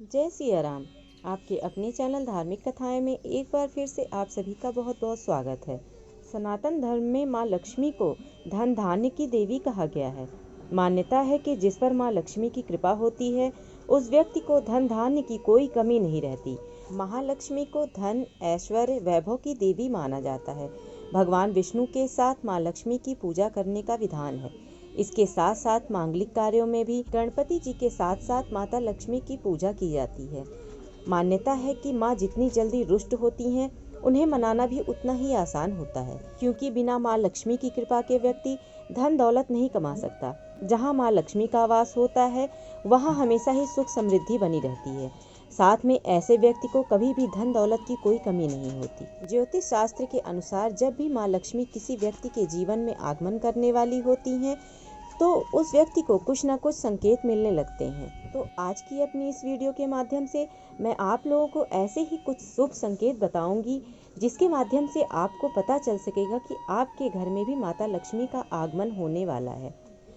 जय सिया राम। आपके अपने चैनल धार्मिक कथाएं में एक बार फिर से आप सभी का बहुत बहुत स्वागत है। सनातन धर्म में माँ लक्ष्मी को धन धान्य की देवी कहा गया है। मान्यता है कि जिस पर माँ लक्ष्मी की कृपा होती है उस व्यक्ति को धन धान्य की कोई कमी नहीं रहती। महालक्ष्मी को धन ऐश्वर्य वैभव की देवी माना जाता है। भगवान विष्णु के साथ माँ लक्ष्मी की पूजा करने का विधान है। इसके साथ साथ मांगलिक कार्यों में भी गणपति जी के साथ साथ माता लक्ष्मी की पूजा की जाती है। मान्यता है कि माँ जितनी जल्दी रुष्ट होती हैं उन्हें मनाना भी उतना ही आसान होता है, क्योंकि बिना माँ लक्ष्मी की कृपा के व्यक्ति धन दौलत नहीं कमा सकता। जहाँ माँ लक्ष्मी का वास होता है वहाँ हमेशा ही सुख समृद्धि बनी रहती है। साथ में ऐसे व्यक्ति को कभी भी धन दौलत की कोई कमी नहीं होती। ज्योतिष शास्त्र के अनुसार जब भी माँ लक्ष्मी किसी व्यक्ति के जीवन में आगमन करने वाली होती हैं तो उस व्यक्ति को कुछ न कुछ संकेत मिलने लगते हैं। तो आज की अपनी इस वीडियो के माध्यम से मैं आप लोगों को ऐसे ही कुछ शुभ संकेत बताऊंगी जिसके माध्यम से आपको पता चल सकेगा कि आपके घर में भी माता लक्ष्मी का आगमन होने वाला है।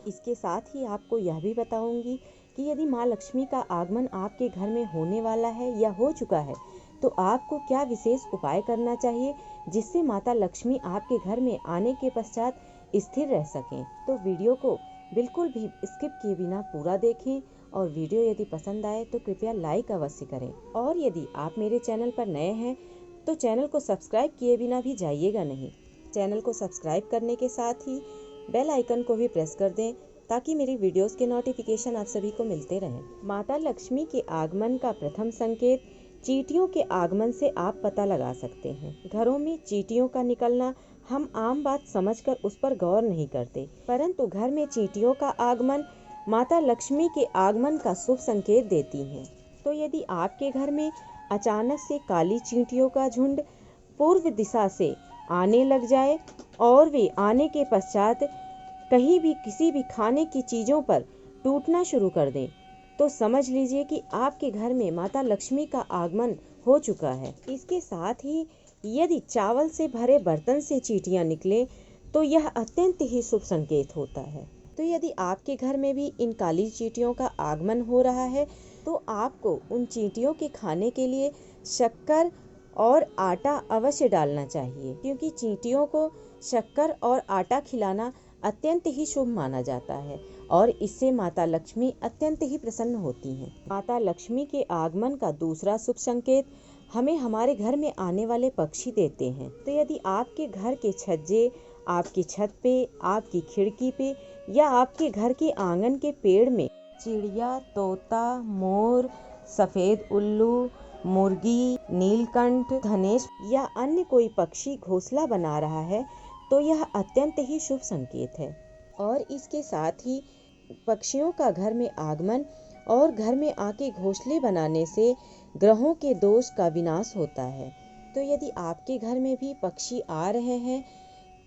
इसके साथ ही आपको यह भी बताऊंगी कि यदि माँ लक्ष्मी का आगमन आपके घर में होने वाला है या हो चुका है तो आपको क्या विशेष उपाय करना चाहिए जिससे माता लक्ष्मी आपके घर में आने के पश्चात स्थिर रह सकें। तो वीडियो को बिल्कुल भी स्किप किए बिना पूरा देखें और वीडियो यदि पसंद आए तो कृपया लाइक अवश्य करें। और यदि आप मेरे चैनल पर नए हैं तो चैनल को सब्सक्राइब किए बिना भी जाइएगा नहीं। चैनल को सब्सक्राइब करने के साथ ही बेल आइकन को भी प्रेस कर दें ताकि मेरी वीडियोस के नोटिफिकेशन आप सभी को मिलते रहें। माता लक्ष्मी के आगमन का प्रथम संकेत चींटियों के आगमन से आप पता लगा सकते हैं। घरों में चींटियों का निकलना हम आम बात समझकर उस पर गौर नहीं करते, परंतु घर में चींटियों का आगमन माता लक्ष्मी के आगमन का शुभ संकेत देती हैं। तो यदि आपके घर में अचानक से काली चींटियों का झुंड पूर्व दिशा से आने लग जाए और वे आने के पश्चात कहीं भी किसी भी खाने की चीज़ों पर टूटना शुरू कर दें तो समझ लीजिए कि आपके घर में माता लक्ष्मी का आगमन हो चुका है। इसके साथ ही यदि चावल से भरे बर्तन से चींटियां निकलें तो यह अत्यंत ही शुभ संकेत होता है। तो यदि आपके घर में भी इन काली चींटियों का आगमन हो रहा है तो आपको उन चींटियों के खाने के लिए शक्कर और आटा अवश्य डालना चाहिए, क्योंकि चींटियों को शक्कर और आटा खिलाना अत्यंत ही शुभ माना जाता है और इससे माता लक्ष्मी अत्यंत ही प्रसन्न होती हैं। माता लक्ष्मी के आगमन का दूसरा शुभ संकेत हमें हमारे घर में आने वाले पक्षी देते हैं। तो यदि आपके घर के छज्जे, आपकी छत पे, आपकी खिड़की पे या आपके घर के आंगन के पेड़ में चिड़िया, तोता, मोर, सफेद उल्लू, मुर्गी, नीलकंठ, धनेश या अन्य कोई पक्षी घोंसला बना रहा है तो यह अत्यंत ही शुभ संकेत है। और इसके साथ ही पक्षियों का घर में आगमन और घर में आके घोंसले बनाने से ग्रहों के दोष का विनाश होता है। तो यदि आपके घर में भी पक्षी आ रहे हैं,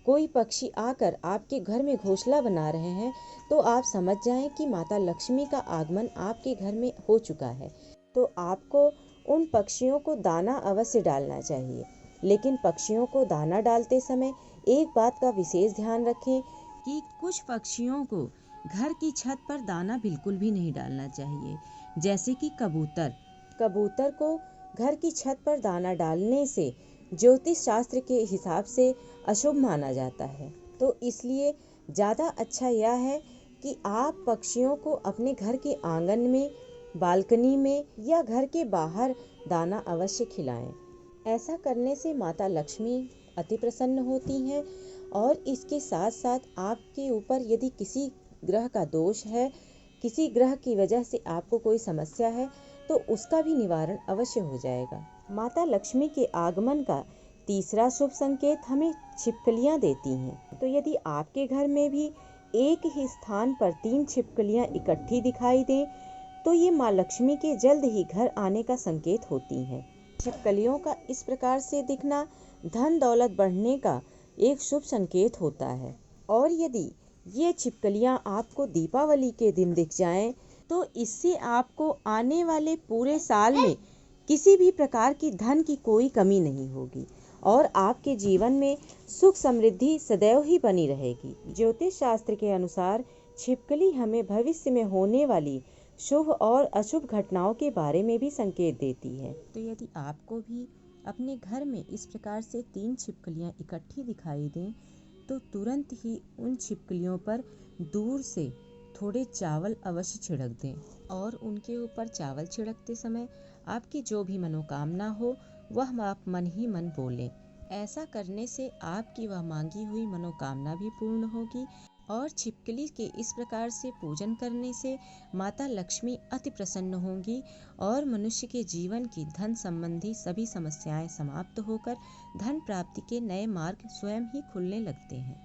कोई पक्षी आकर आपके घर में घोंसला बना रहे हैं तो आप समझ जाएं कि माता लक्ष्मी का आगमन आपके घर में हो चुका है। तो आपको उन पक्षियों को दाना अवश्य डालना चाहिए, लेकिन पक्षियों को दाना डालते समय एक बात का विशेष ध्यान रखें कि कुछ पक्षियों को घर की छत पर दाना बिल्कुल भी नहीं डालना चाहिए, जैसे कि कबूतर को घर की छत पर दाना डालने से ज्योतिष शास्त्र के हिसाब से अशुभ माना जाता है। तो इसलिए ज़्यादा अच्छा यह है कि आप पक्षियों को अपने घर के आंगन में, बालकनी में या घर के बाहर दाना अवश्य खिलाएं। ऐसा करने से माता लक्ष्मी अति प्रसन्न होती हैं और इसके साथ साथ आपके ऊपर यदि किसी ग्रह का दोष है, किसी ग्रह की वजह से आपको कोई समस्या है तो उसका भी निवारण अवश्य हो जाएगा। माता लक्ष्मी के आगमन का तीसरा शुभ संकेत हमें छिपकलियां देती हैं। तो यदि आपके घर में भी एक ही स्थान पर 3 छिपकलियां इकट्ठी दिखाई दें तो ये माँ लक्ष्मी के जल्द ही घर आने का संकेत होती हैं। छिपकलियों का इस प्रकार से दिखना धन दौलत बढ़ने का एक शुभ संकेत होता है। और यदि ये छिपकलियां आपको दीपावली के दिन दिख जाएं तो इससे आपको आने वाले पूरे साल में किसी भी प्रकार की धन की कोई कमी नहीं होगी और आपके जीवन में सुख समृद्धि सदैव ही बनी रहेगी। ज्योतिष शास्त्र के अनुसार छिपकली हमें भविष्य में होने वाली शुभ और अशुभ घटनाओं के बारे में भी संकेत देती है। तो यदि आपको भी अपने घर में इस प्रकार से 3 छिपकलियां इकट्ठी दिखाई दें तो तुरंत ही उन छिपकलियों पर दूर से थोड़े चावल अवश्य छिड़क दें और उनके ऊपर चावल छिड़कते समय आपकी जो भी मनोकामना हो वह आप मन ही मन बोलें। ऐसा करने से आपकी वह मांगी हुई मनोकामना भी पूर्ण होगी और छिपकली के इस प्रकार से पूजन करने से माता लक्ष्मी अति प्रसन्न होंगी और मनुष्य के जीवन की धन संबंधी सभी समस्याएं समाप्त होकर धन प्राप्ति के नए मार्ग स्वयं ही खुलने लगते हैं।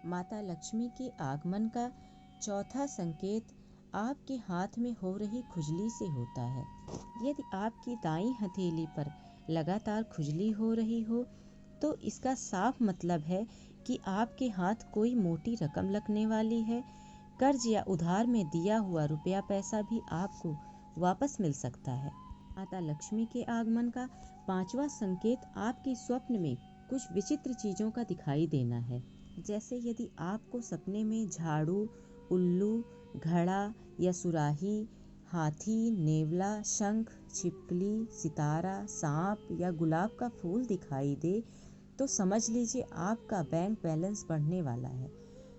माता लक्ष्मी के आगमन का चौथा संकेत आपके हाथ में हो रही खुजली से होता है। यदि आपकी दाईं हथेली पर लगातार खुजली हो रही हो तो इसका साफ मतलब है कि आपके हाथ कोई मोटी रकम लगने वाली है। कर्ज या उधार में दिया हुआ रुपया पैसा भी आपको वापस मिल सकता है। माता लक्ष्मी के आगमन का 5वां संकेत आपके स्वप्न में कुछ विचित्र चीजों का दिखाई देना है। जैसे यदि आपको सपने में झाड़ू, उल्लू, घड़ा या सुराही, हाथी, नेवला, शंख, छिपकली, सितारा, सांप या गुलाब का फूल दिखाई दे तो समझ लीजिए आपका बैंक बैलेंस बढ़ने वाला है।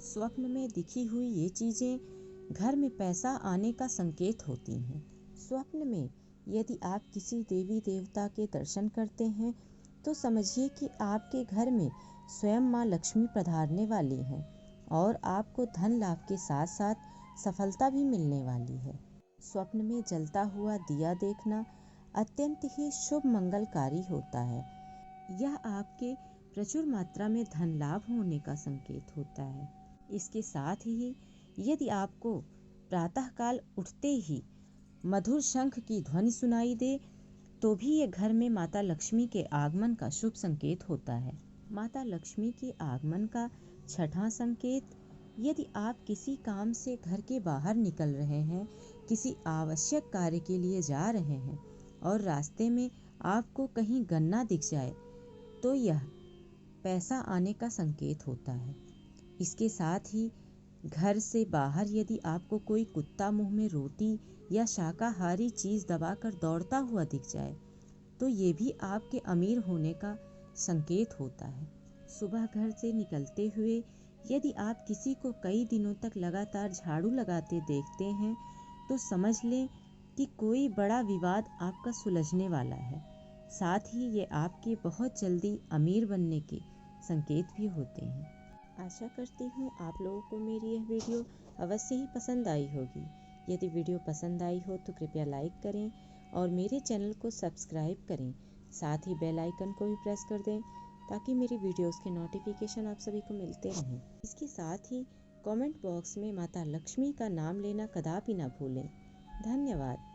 स्वप्न में दिखी हुई ये चीजें घर में पैसा आने का संकेत होती हैं। स्वप्न में यदि आप किसी देवी देवता के दर्शन करते हैं तो समझिए कि आपके घर में स्वयं माँ लक्ष्मी पधारने वाली हैं और आपको धन लाभ के साथ साथ सफलता भी मिलने वाली है। स्वप्न में जलता हुआ दिया देखना अत्यंत ही शुभ मंगलकारी होता है। यह आपके प्रचुर मात्रा में धन लाभ होने का संकेत होता है। इसके साथ ही यदि आपको प्रातःकाल उठते ही मधुर शंख की ध्वनि सुनाई दे तो भी ये घर में माता लक्ष्मी के आगमन का शुभ संकेत होता है। माता लक्ष्मी के आगमन का 6वां संकेत, यदि आप किसी काम से घर के बाहर निकल रहे हैं, किसी आवश्यक कार्य के लिए जा रहे हैं और रास्ते में आपको कहीं गन्ना दिख जाए तो यह पैसा आने का संकेत होता है। इसके साथ ही घर से बाहर यदि आपको कोई कुत्ता मुंह में रोटी या शाकाहारी चीज दबाकर दौड़ता हुआ दिख जाए तो ये भी आपके अमीर होने का संकेत होता है। सुबह घर से निकलते हुए यदि आप किसी को कई दिनों तक लगातार झाड़ू लगाते देखते हैं तो समझ लें कि कोई बड़ा विवाद आपका सुलझने वाला है। साथ ही ये आपके बहुत जल्दी अमीर बनने के संकेत भी होते हैं। आशा करती हूँ आप लोगों को मेरी यह वीडियो अवश्य ही पसंद आई होगी। यदि वीडियो पसंद आई हो तो कृपया लाइक करें और मेरे चैनल को सब्सक्राइब करें। साथ ही बेल आइकन को भी प्रेस कर दें ताकि मेरी वीडियोस के नोटिफिकेशन आप सभी को मिलते रहें। इसके साथ ही कमेंट बॉक्स में माता लक्ष्मी का नाम लेना कदापि ना भूलें। धन्यवाद।